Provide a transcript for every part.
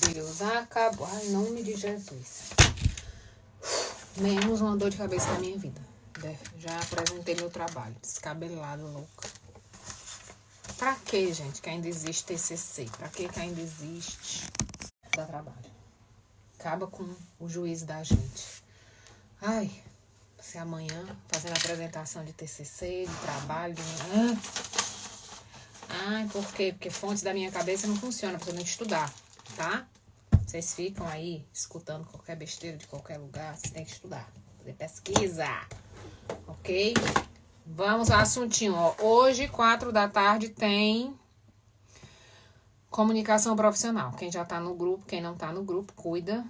Deus, acabou. Ai, em nome de Jesus. Menos uma dor de cabeça na minha vida. Já apresentei meu trabalho. Descabelado, louca. Pra que, gente, que ainda existe TCC? Pra que ainda existe? Dá trabalho. Acaba com o juízo da gente. Ai, se amanhã fazendo apresentação de TCC, de trabalho, Ai, por quê? Porque fontes da minha cabeça não funcionam, porque eu tenho que estudar, tá? Vocês ficam aí escutando qualquer besteira de qualquer lugar, vocês têm que estudar, fazer pesquisa, ok? Vamos ao assuntinho, ó. Hoje, 4 da tarde, tem comunicação profissional. Quem já tá no grupo, quem não tá no grupo, cuida.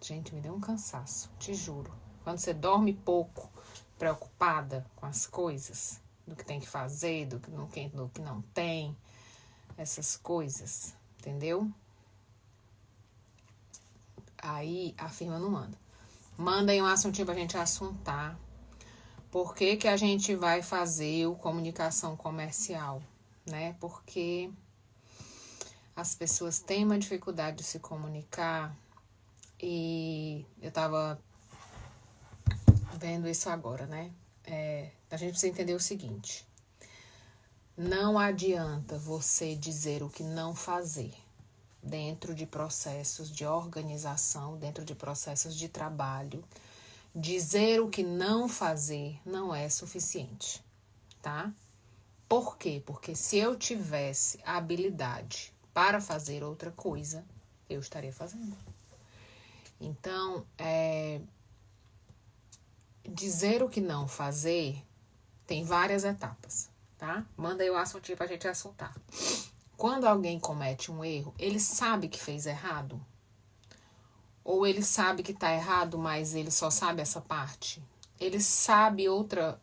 Gente, me deu um cansaço, te juro. Quando você dorme pouco, preocupada com as coisas, do que tem que fazer, do que não tem, essas coisas, entendeu? Aí a firma não manda. Manda aí um assuntinho pra gente assuntar. Por que a gente vai fazer o comunicação comercial, né? Porque as pessoas têm uma dificuldade de se comunicar e eu tava vendo isso agora, né? A gente precisa entender o seguinte. Não adianta você dizer o que não fazer dentro de processos de organização, dentro de processos de trabalho. Dizer o que não fazer não é suficiente, tá? Por quê? Porque se eu tivesse a habilidade para fazer outra coisa, eu estaria fazendo. Então, dizer o que não fazer tem várias etapas, tá? Manda aí o assuntinho pra gente assuntar. Quando alguém comete um erro, ele sabe que fez errado? Ou ele sabe que tá errado, mas ele só sabe essa parte? Ele sabe outra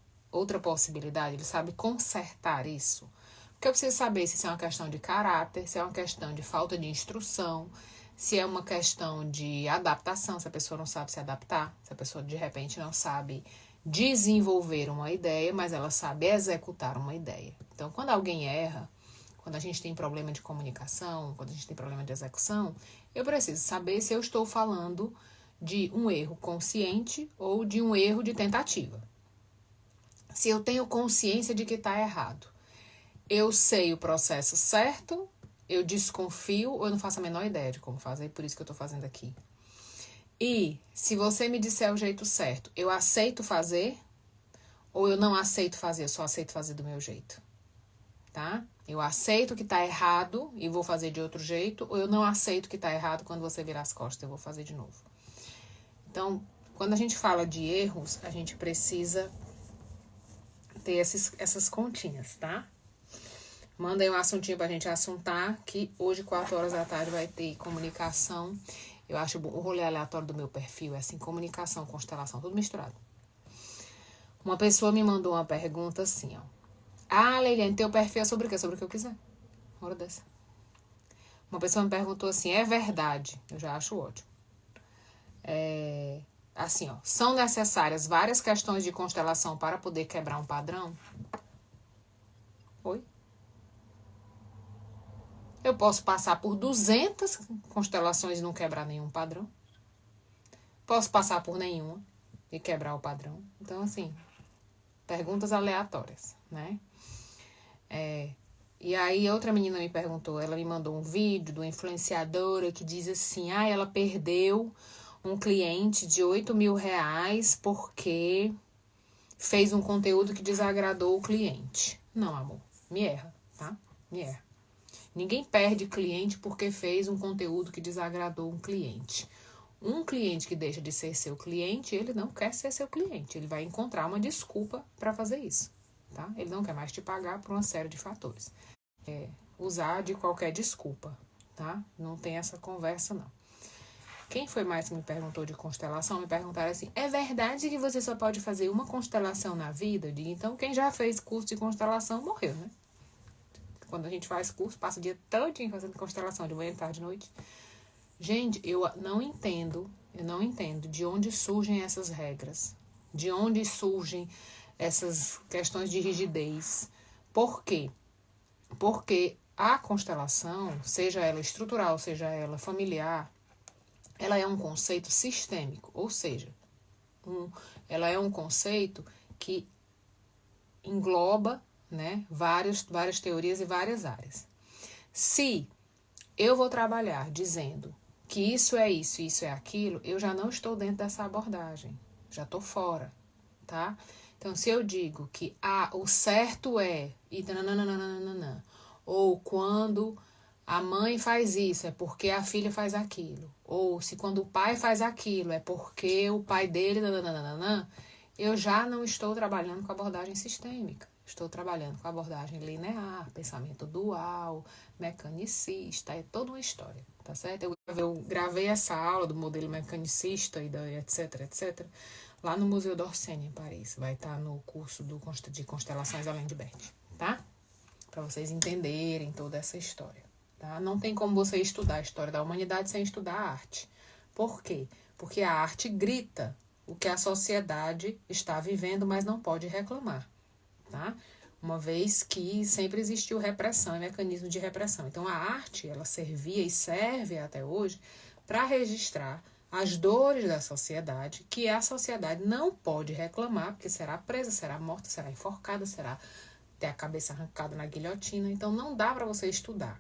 possibilidade? Ele sabe consertar isso? Porque eu preciso saber se isso é uma questão de caráter, se é uma questão de falta de instrução, se é uma questão de adaptação, se a pessoa não sabe se adaptar, se a pessoa de repente não sabe desenvolver uma ideia, mas ela sabe executar uma ideia. Então, quando alguém erra, quando a gente tem problema de comunicação, quando a gente tem problema de execução, eu preciso saber se eu estou falando de um erro consciente ou de um erro de tentativa. Se eu tenho consciência de que está errado, eu sei o processo certo, eu desconfio ou eu não faço a menor ideia de como fazer, por isso que eu estou fazendo aqui. E se você me disser o jeito certo, eu aceito fazer ou eu não aceito fazer, eu só aceito fazer do meu jeito, tá? Eu aceito que tá errado e vou fazer de outro jeito, ou eu não aceito que tá errado, quando você virar as costas eu vou fazer de novo. Então, quando a gente fala de erros, a gente precisa ter essas continhas, tá? Manda aí um assuntinho pra gente assuntar, que hoje, 4 horas da tarde, vai ter comunicação. Eu acho o rolê aleatório do meu perfil é assim, comunicação, constelação, tudo misturado. Uma pessoa me mandou uma pergunta assim, ó. Ah, Leiliane, teu perfil é sobre o quê? Sobre o que eu quiser. Uma hora dessa. Uma pessoa me perguntou assim, é verdade? Eu já acho ótimo. Assim, ó, são necessárias várias questões de constelação para poder quebrar um padrão? Oi? Eu posso passar por 200 constelações e não quebrar nenhum padrão. Posso passar por nenhuma e quebrar o padrão. Então, assim, perguntas aleatórias, né? E aí, outra menina me perguntou, ela me mandou um vídeo de uma influenciadora que diz assim, ela perdeu um cliente de 8 mil reais porque fez um conteúdo que desagradou o cliente. Não, amor, me erra, tá? Me erra. Ninguém perde cliente porque fez um conteúdo que desagradou um cliente. Um cliente que deixa de ser seu cliente, ele não quer ser seu cliente. Ele vai encontrar uma desculpa para fazer isso, tá? Ele não quer mais te pagar por uma série de fatores. Usar de qualquer desculpa, tá? Não tem essa conversa, não. Quem foi mais que me perguntou de constelação? Me perguntaram assim, é verdade que você só pode fazer uma constelação na vida? Eu digo, então quem já fez curso de constelação morreu, né? Quando a gente faz curso, passa o dia todinho fazendo constelação, de manhã, tarde, de noite. Gente, eu não entendo de onde surgem essas regras, de onde surgem essas questões de rigidez. Por quê? Porque A constelação, seja ela estrutural, seja ela familiar, ela é um conceito sistêmico, ou seja, ela é um conceito que engloba, né, várias teorias e várias áreas. Se eu vou trabalhar dizendo que isso é isso e isso é aquilo, eu já não estou dentro dessa abordagem, já estou fora, tá? Então, se eu digo que o certo é, e nananana, ou quando a mãe faz isso, é porque a filha faz aquilo, ou se quando o pai faz aquilo, é porque o pai dele, nananana, eu já não estou trabalhando com abordagem sistêmica. Estou trabalhando com abordagem linear, pensamento dual, mecanicista, é toda uma história, tá certo? Eu gravei essa aula do modelo mecanicista e etc, etc, lá no Museu d'Orsay, em Paris. Vai estar no curso de Constelações Alain de Bert, tá? Para vocês entenderem toda essa história, tá? Não tem como você estudar a história da humanidade sem estudar a arte. Por quê? Porque a arte grita o que a sociedade está vivendo, mas não pode reclamar, tá? Uma vez que sempre existiu repressão e mecanismo de repressão. Então, a arte, ela servia e serve até hoje para registrar as dores da sociedade, que a sociedade não pode reclamar, porque será presa, será morta, será enforcada, será ter a cabeça arrancada na guilhotina. Então, não dá para você estudar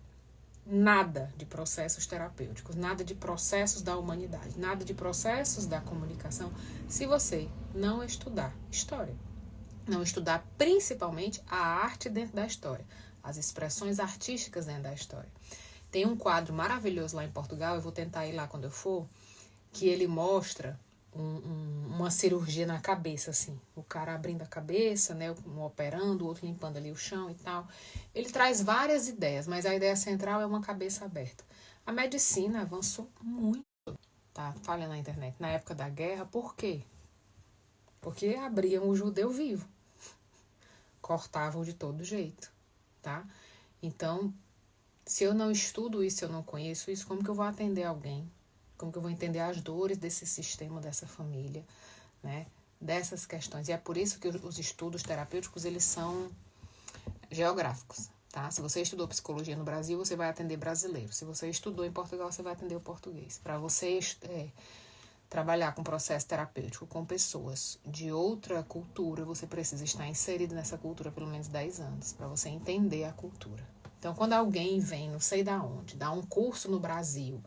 nada de processos terapêuticos, nada de processos da humanidade, nada de processos da comunicação, se você não estudar história. Não estudar principalmente a arte dentro da história, as expressões artísticas dentro da história. Tem um quadro maravilhoso lá em Portugal, eu vou tentar ir lá quando eu for, que ele mostra uma cirurgia na cabeça, assim. O cara abrindo a cabeça, né, um operando, o outro limpando ali o chão e tal. Ele traz várias ideias, mas a ideia central é uma cabeça aberta. A medicina avançou muito, tá? Falha na internet. Na época da guerra, por quê? Porque abriam o judeu vivo. Cortavam de todo jeito, tá? Então, se eu não estudo isso, se eu não conheço isso, como que eu vou atender alguém? Como que eu vou entender as dores desse sistema, dessa família, né? Dessas questões. E é por isso que os estudos terapêuticos, eles são geográficos, tá? Se você estudou psicologia no Brasil, você vai atender brasileiro. Se você estudou em Portugal, você vai atender o português. Para você trabalhar com processo terapêutico com pessoas de outra cultura, você precisa estar inserido nessa cultura pelo menos 10 anos, para você entender a cultura. Então, quando alguém vem, não sei da onde, dá um curso no Brasil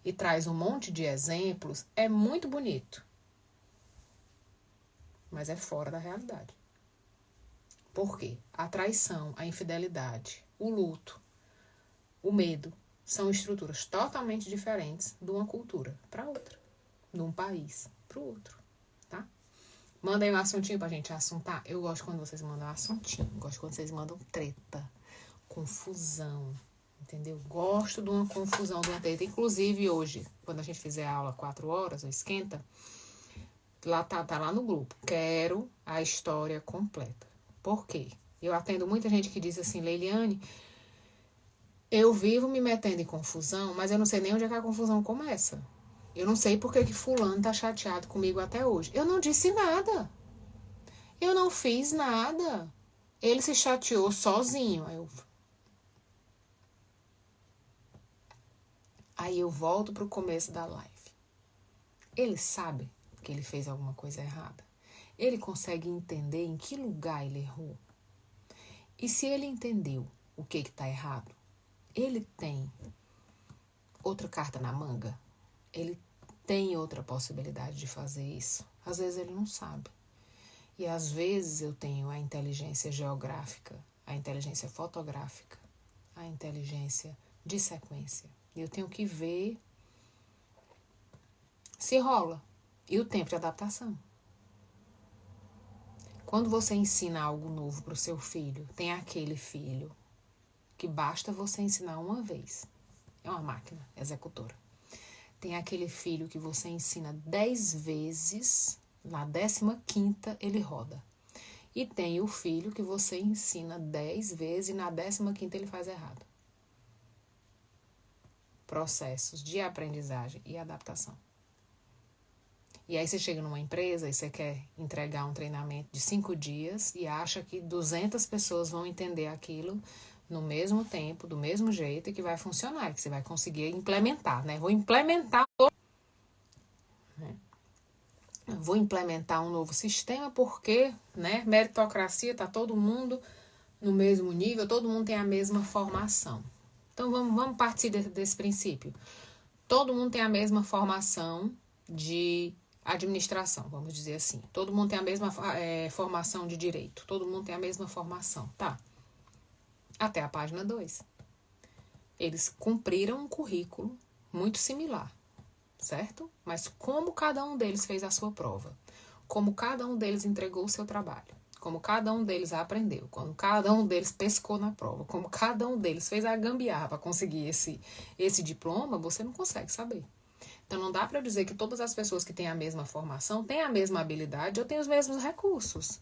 e traz um monte de exemplos, é muito bonito, mas é fora da realidade. Por quê? A traição, a infidelidade, o luto, o medo, são estruturas totalmente diferentes de uma cultura para outra, de um país para o outro, tá? Manda aí um assuntinho pra gente assuntar. Eu gosto quando vocês mandam um assuntinho, gosto quando vocês mandam treta, confusão, entendeu? Gosto de uma confusão, de uma treta. Inclusive hoje, quando a gente fizer a aula 4 horas, o esquenta, lá tá lá no grupo. Quero a história completa. Por quê? Eu atendo muita gente que diz assim, Leiliane, eu vivo me metendo em confusão, mas eu não sei nem onde é que a confusão começa. Eu não sei por que fulano tá chateado comigo até hoje. Eu não disse nada. Eu não fiz nada. Ele se chateou sozinho. Aí eu volto pro começo da live. Ele sabe que ele fez alguma coisa errada. Ele consegue entender em que lugar ele errou. E se ele entendeu o que tá errado, ele tem outra carta na manga? Ele tem outra possibilidade de fazer isso? Às vezes ele não sabe. E às vezes eu tenho a inteligência geográfica, a inteligência fotográfica, a inteligência de sequência. E eu tenho que ver se rola. E o tempo de adaptação. Quando você ensina algo novo para o seu filho, tem aquele filho que basta você ensinar uma vez. É uma máquina executora. Tem aquele filho que você ensina 10 vezes, na 15ª ele roda. E tem o filho que você ensina 10 vezes e na 15ª ele faz errado. Processos de aprendizagem e adaptação. E aí você chega numa empresa e você quer entregar um treinamento de 5 dias e acha que 200 pessoas vão entender aquilo no mesmo tempo, do mesmo jeito e que vai funcionar, que você vai conseguir implementar, né? Vou implementar um novo sistema porque, né, meritocracia, tá todo mundo no mesmo nível, todo mundo tem a mesma formação. Então, vamos partir desse princípio. Todo mundo tem a mesma formação de administração, vamos dizer assim. Todo mundo tem a mesma formação de direito. Todo mundo tem a mesma formação, tá? Até a página 2. Eles cumpriram um currículo muito similar, certo? Mas como cada um deles fez a sua prova, como cada um deles entregou o seu trabalho, como cada um deles aprendeu, como cada um deles pescou na prova, como cada um deles fez a gambiarra para conseguir esse diploma, você não consegue saber. Então, não dá para dizer que todas as pessoas que têm a mesma formação têm a mesma habilidade ou têm os mesmos recursos.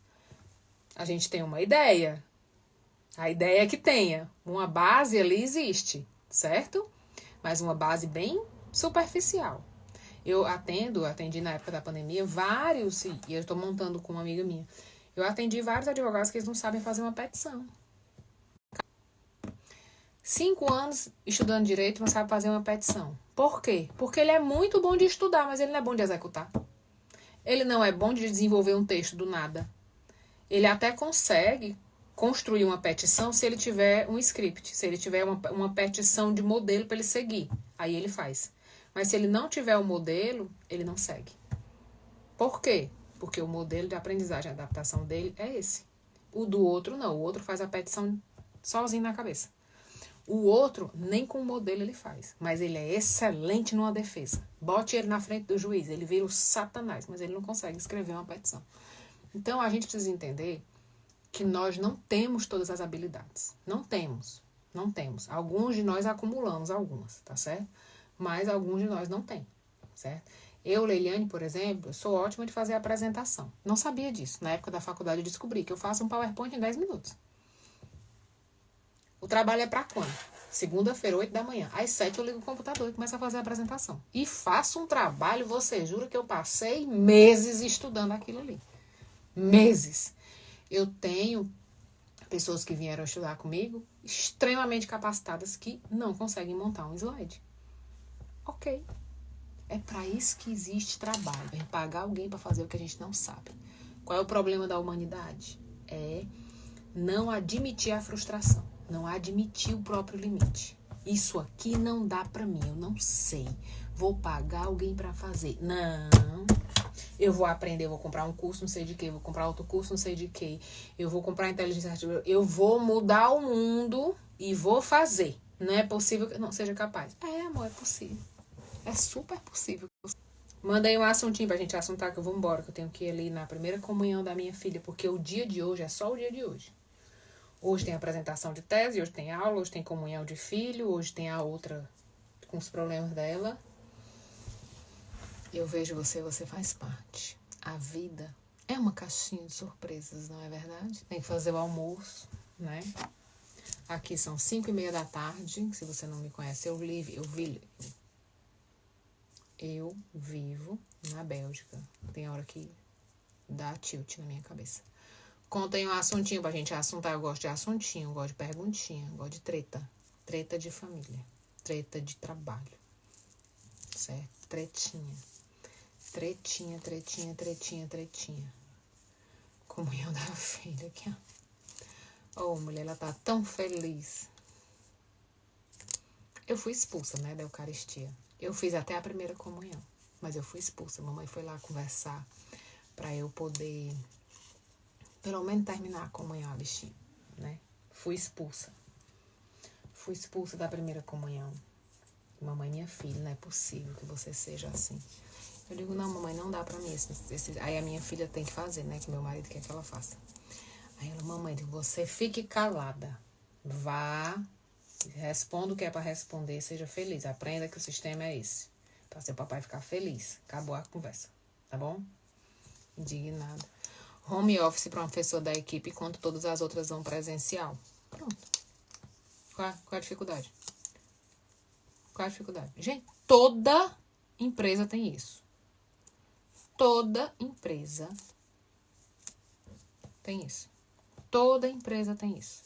A gente tem uma ideia. A ideia é que tenha. Uma base ali existe, certo? Mas uma base bem superficial. Eu atendi na época da pandemia vários, e eu estou montando com uma amiga minha, eu atendi vários advogados que eles não sabem fazer uma petição. 5 anos estudando direito, não sabe fazer uma petição. Por quê? Porque ele é muito bom de estudar, mas ele não é bom de executar. Ele não é bom de desenvolver um texto do nada. Ele até consegue construir uma petição se ele tiver um script, se ele tiver uma petição de modelo para ele seguir. Aí ele faz. Mas se ele não tiver o modelo, ele não segue. Por quê? Porque o modelo de aprendizagem e adaptação dele é esse. O do outro não. O outro faz a petição sozinho na cabeça. O outro, nem com o modelo ele faz. Mas ele é excelente numa defesa. Bote ele na frente do juiz. Ele vira o satanás, mas ele não consegue escrever uma petição. Então, a gente precisa entender que nós não temos todas as habilidades. Não temos. Não temos. Alguns de nós acumulamos algumas, tá certo? Mas alguns de nós não tem, certo? Eu, Leiliane, por exemplo, sou ótima de fazer apresentação. Não sabia disso. Na época da faculdade eu descobri que eu faço um PowerPoint em 10 minutos. O trabalho é para quando? Segunda-feira, 8 da manhã. Às 7 eu ligo o computador e começo a fazer a apresentação. E faço um trabalho, você jura que eu passei meses estudando aquilo ali. Meses. Eu tenho pessoas que vieram estudar comigo, extremamente capacitadas, que não conseguem montar um slide. Ok. É para isso que existe trabalho. É pagar alguém para fazer o que a gente não sabe. Qual é o problema da humanidade? É não admitir a frustração. Não admitir o próprio limite. Isso aqui não dá para mim, eu não sei. Vou pagar alguém para fazer. Não. Eu vou aprender, eu vou comprar um curso, não sei de quê, vou comprar outro curso, não sei de quê. Eu vou comprar inteligência artificial. Eu vou mudar o mundo e vou fazer. Não é possível que eu não seja capaz. É, amor, é possível. É super possível. Manda aí um assuntinho pra gente assuntar que eu vou embora, que eu tenho que ir ali na primeira comunhão da minha filha, porque o dia de hoje é só o dia de hoje. Hoje tem apresentação de tese, hoje tem aula, hoje tem comunhão de filho, hoje tem a outra com os problemas dela. Eu vejo você, você faz parte. A vida é uma caixinha de surpresas, não é verdade? Tem que fazer o almoço, né? Aqui são 5:30 da tarde. Se você não me conhece, eu vivo na Bélgica. Tem hora que dá tilt na minha cabeça. Contem um assuntinho pra gente assuntar. Eu gosto de assuntinho, eu gosto de perguntinha, eu gosto de treta. Treta de família, treta de trabalho, certo? Tretinha. Tretinha, tretinha, tretinha, tretinha. Comunhão da filha aqui, ó. Oh, mulher, ela tá tão feliz. Eu fui expulsa, né, da Eucaristia. Eu fiz até a primeira comunhão, mas eu fui expulsa. Mamãe foi lá conversar pra eu poder, pelo menos, terminar a comunhão, a bichinha, né? Fui expulsa. Fui expulsa da primeira comunhão. Mamãe, minha filha, não é possível que você seja assim. Eu digo, não, mamãe, não dá pra mim. Aí a minha filha tem que fazer, né? Que meu marido quer que ela faça. Aí ela, mamãe, você fique calada. Vá, responda o que é pra responder, seja feliz. Aprenda que o sistema é esse. Pra seu papai ficar feliz. Acabou a conversa, tá bom? Indignada. Home office pra uma pessoa da equipe, enquanto todas as outras vão presencial. Pronto. Qual é a dificuldade? Qual é a dificuldade? Gente, toda empresa tem isso. Toda empresa tem isso. Toda empresa tem isso.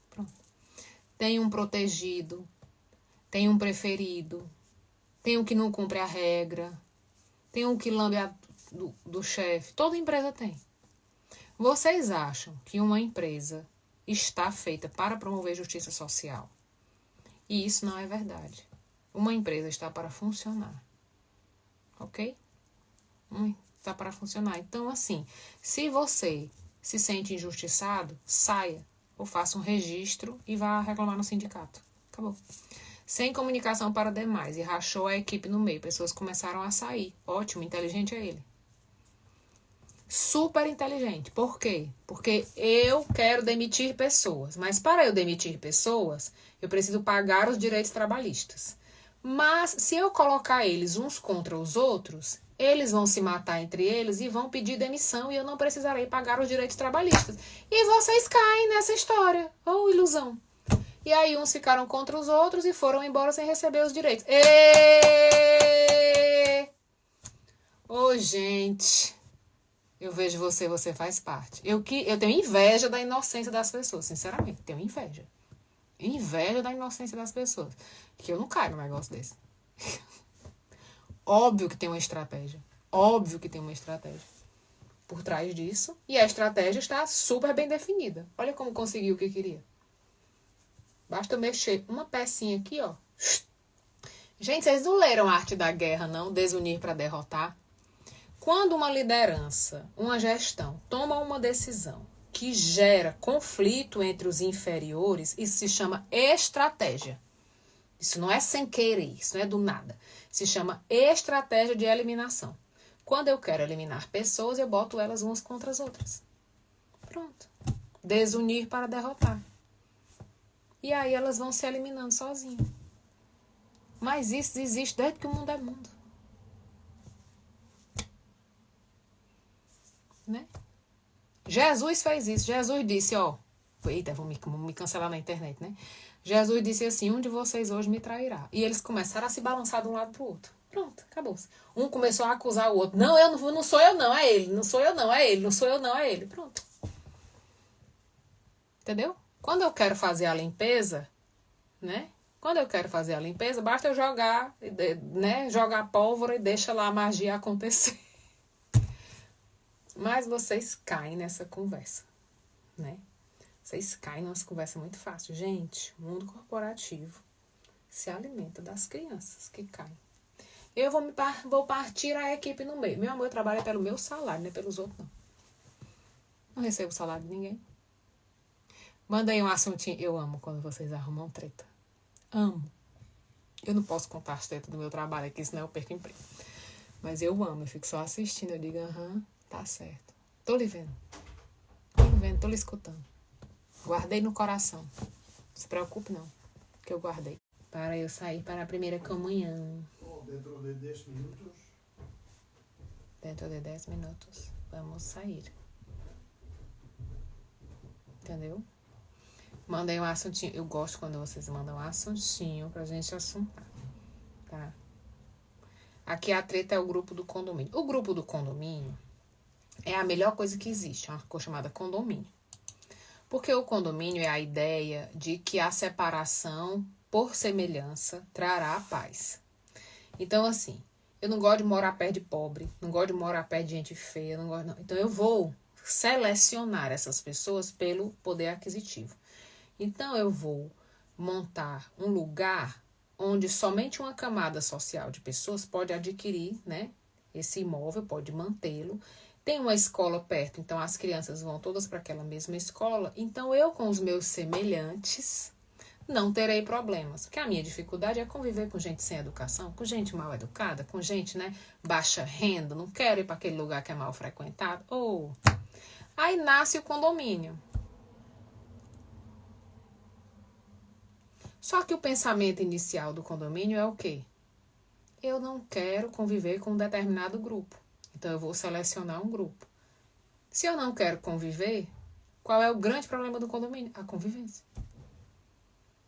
Pronto. tem um protegido, tem um preferido, tem um que não cumpre a regra, tem um que lambe do chefe. Toda empresa tem. Vocês acham que uma empresa está feita para promover justiça social? E isso não é verdade. Uma empresa está para funcionar. Ok? Está para funcionar. Então, assim, se você se sente injustiçado, saia ou faça um registro e vá reclamar no sindicato. Acabou. Sem comunicação para demais e rachou a equipe no meio. Pessoas começaram a sair. Ótimo, inteligente é ele. Super inteligente. Por quê? Porque eu quero demitir pessoas. Mas para eu demitir pessoas, eu preciso pagar os direitos trabalhistas. Mas se eu colocar eles uns contra os outros, eles vão se matar entre eles e vão pedir demissão e eu não precisarei pagar os direitos trabalhistas. E vocês caem nessa história. Oh, ilusão. E aí uns ficaram contra os outros e foram embora sem receber os direitos. Ô, gente, eu vejo você, você faz parte. Eu tenho inveja da inocência das pessoas, sinceramente, tenho inveja. Inveja da inocência das pessoas. Que eu não caio num negócio desse. Óbvio que tem uma estratégia. Óbvio que tem uma estratégia por trás disso. E a estratégia está super bem definida. Olha como conseguiu o que queria. Basta mexer uma pecinha aqui, ó. Gente, vocês não leram a Arte da Guerra, não? Desunir para derrotar. Quando uma liderança, uma gestão, toma uma decisão que gera conflito entre os inferiores, isso se chama estratégia. Isso não é sem querer, isso não é do nada. Se chama estratégia de eliminação. Quando eu quero eliminar pessoas, eu boto elas umas contra as outras. Pronto. Desunir para derrotar. E aí elas vão se eliminando sozinhas. Mas isso existe desde que o mundo é mundo. Né? Jesus fez isso. Jesus disse, ó. Eita, vou me cancelar na internet, né? Jesus disse assim, um de vocês hoje me trairá. E eles começaram a se balançar de um lado pro outro. Pronto, acabou-se. Um começou a acusar o outro. Não, não sou eu não, é ele. Não sou eu não, é ele. Não sou eu não, é ele. Pronto. Entendeu? Quando eu quero fazer a limpeza, né? Quando eu quero fazer a limpeza, basta eu jogar, né? Jogar pólvora e deixa lá a magia acontecer. Mas vocês caem nessa conversa, né? Vocês caem numa conversa muito fácil. Gente, o mundo corporativo se alimenta das crianças que caem. Eu vou partir a equipe no meio. Meu amor, eu trabalho pelo meu salário, não é pelos outros, não. Não recebo salário de ninguém. Manda aí um assuntinho. Eu amo quando vocês arrumam treta. Amo. Eu não posso contar as tretas do meu trabalho aqui, senão eu perco emprego. Mas eu amo, eu fico só assistindo. Eu digo, tá certo. Tô lhe vendo. Tô lhe escutando. Guardei no coração. Não se preocupe não, que eu guardei. Para eu sair para a primeira comunhão. Dentro de 10 minutos. Dentro de 10 minutos, vamos sair. Entendeu? Mandei um assuntinho. Eu gosto quando vocês mandam um assuntinho pra gente assuntar. Tá? Aqui a treta é o grupo do condomínio. O grupo do condomínio é a melhor coisa que existe. É uma coisa chamada condomínio. Porque o condomínio é a ideia de que a separação por semelhança trará a paz. Então, assim, eu não gosto de morar perto de pobre, não gosto de morar perto de gente feia, não gosto, não. Então, eu vou selecionar essas pessoas pelo poder aquisitivo. Então, eu vou montar um lugar onde somente uma camada social de pessoas pode adquirir, né, esse imóvel, pode mantê-lo. Tem uma escola perto, então as crianças vão todas para aquela mesma escola. Então, eu com os meus semelhantes não terei problemas. Porque a minha dificuldade é conviver com gente sem educação, com gente mal educada, com gente, né, baixa renda. Não quero ir para aquele lugar que é mal frequentado. Aí nasce o condomínio. Só que o pensamento inicial do condomínio é o quê? Eu não quero conviver com um determinado grupo. Então, eu vou selecionar um grupo. Se eu não quero conviver, qual é o grande problema do condomínio? A convivência.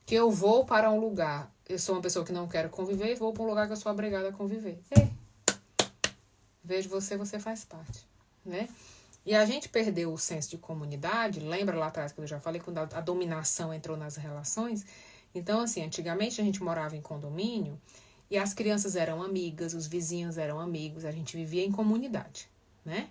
Que eu vou para um lugar, eu sou uma pessoa que não quero conviver, vou para um lugar que eu sou obrigada a conviver. Vejo você, você faz parte, né? E a gente perdeu o senso de comunidade, lembra lá atrás que eu já falei, quando a dominação entrou nas relações? Então, assim, antigamente a gente morava em condomínio e as crianças eram amigas, os vizinhos eram amigos, a gente vivia em comunidade, né?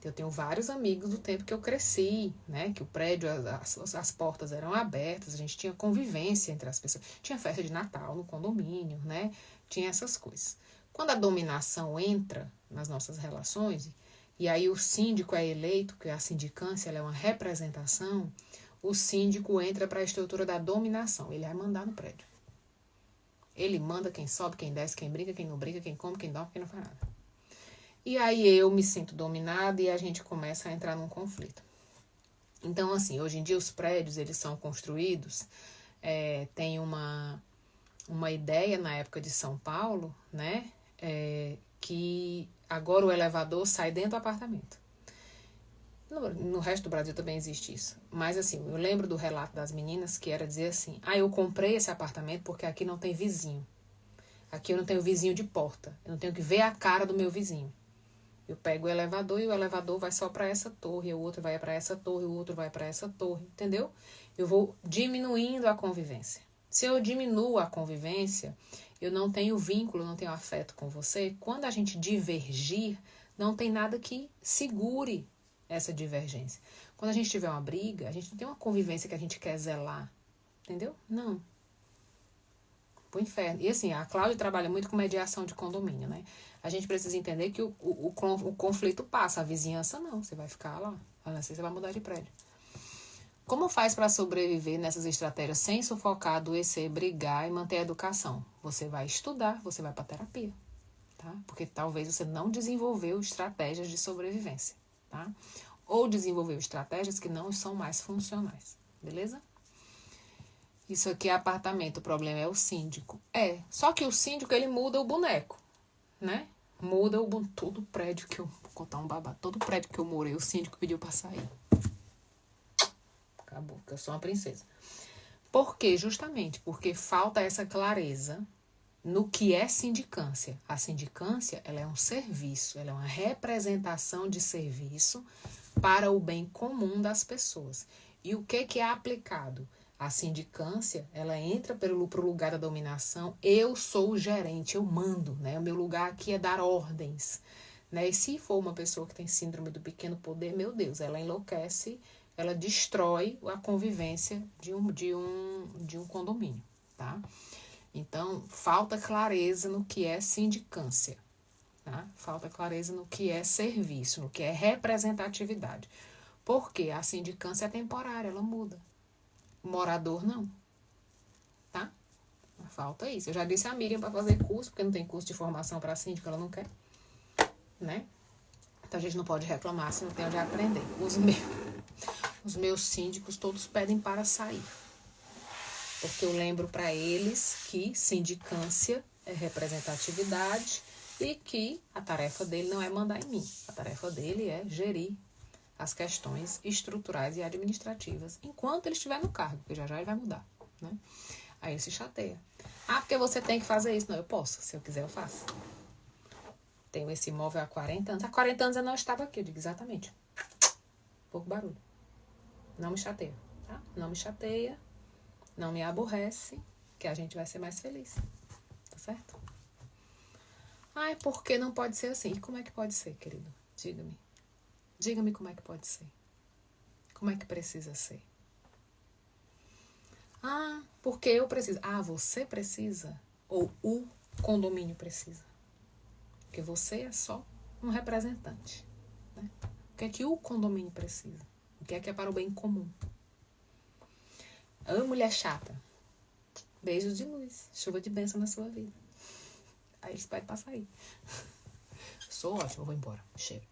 Eu tenho vários amigos do tempo que eu cresci, né? Que o prédio, as portas eram abertas, a gente tinha convivência entre as pessoas. Tinha festa de Natal no condomínio, né? Tinha essas coisas. Quando a dominação entra nas nossas relações, e aí o síndico é eleito, que a sindicância ela é uma representação, o síndico entra para a estrutura da dominação. Ele vai mandar no prédio. Ele manda quem sobe, quem desce, quem briga, quem não briga, quem come, quem dorme, quem não faz nada. E aí eu me sinto dominada e a gente começa a entrar num conflito. Então, assim, hoje em dia os prédios, eles são construídos, tem uma ideia na época de São Paulo, né, que agora o elevador sai dentro do apartamento. No resto do Brasil também existe isso. Mas, assim, eu lembro do relato das meninas que era dizer assim, eu comprei esse apartamento porque aqui não tem vizinho. Aqui eu não tenho vizinho de porta. Eu não tenho que ver a cara do meu vizinho. Eu pego o elevador e o elevador vai só para essa torre, o outro vai para essa torre, o outro vai para essa torre, entendeu? Eu vou diminuindo a convivência. Se eu diminuo a convivência, eu não tenho vínculo, não tenho afeto com você. Quando a gente divergir, não tem nada que segure essa divergência. Quando a gente tiver uma briga, a gente não tem uma convivência que a gente quer zelar, entendeu? Não. Pro inferno. E assim, a Cláudia trabalha muito com mediação de condomínio, né? A gente precisa entender que o conflito passa, a vizinhança não. Você vai ficar lá, a não ser que você vai mudar de prédio. Como faz para sobreviver nessas estratégias sem sufocar, adoecer, brigar e manter a educação? Você vai estudar, você vai para terapia, tá? Porque talvez você não desenvolveu estratégias de sobrevivência, tá? Ou desenvolveu estratégias que não são mais funcionais, beleza? Isso aqui é apartamento, o problema é o síndico. Só que o síndico, ele muda o boneco, né? Muda todo prédio que eu... Vou contar um babado. Todo prédio que eu morei, o síndico pediu pra sair. Acabou, porque eu sou uma princesa. Por quê? Justamente porque falta essa clareza no que é sindicância. A sindicância, ela é um serviço, ela é uma representação de serviço para o bem comum das pessoas. E o que é aplicado? A sindicância, ela entra pro lugar da dominação. Eu sou o gerente, eu mando, né? O meu lugar aqui é dar ordens, né? E se for uma pessoa que tem síndrome do pequeno poder, meu Deus, ela enlouquece, ela destrói a convivência de um condomínio, tá? Então, falta clareza no que é sindicância, tá? Falta clareza no que é serviço, no que é representatividade. Porque a sindicância é temporária, ela muda. O morador não, tá? Falta isso. Eu já disse a Miriam para fazer curso, porque não tem curso de formação para síndico, ela não quer, né? Então a gente não pode reclamar se não tem onde aprender. Os meus síndicos todos pedem para sair. Porque eu lembro para eles que sindicância é representatividade e que a tarefa dele não é mandar em mim. A tarefa dele é gerir as questões estruturais e administrativas, enquanto ele estiver no cargo, porque já ele vai mudar, né? Aí ele se chateia. Porque você tem que fazer isso. Não, eu posso. Se eu quiser, eu faço. Tenho esse imóvel há 40 anos. Há 40 anos eu não estava aqui, eu digo exatamente. Pouco barulho. Não me chateia, tá? Não me chateia, não me aborrece, que a gente vai ser mais feliz. Tá certo? Por que não pode ser assim? E como é que pode ser, querido? Diga-me. Diga-me como é que pode ser. Como é que precisa ser? Porque eu preciso. Você precisa? Ou o condomínio precisa? Porque você é só um representante, né? O que é que o condomínio precisa? O que é para o bem comum? Mulher chata. Beijos de luz. Chuva de bênção na sua vida. Aí eles pedem pra sair. Sou ótima, vou embora. Cheiro.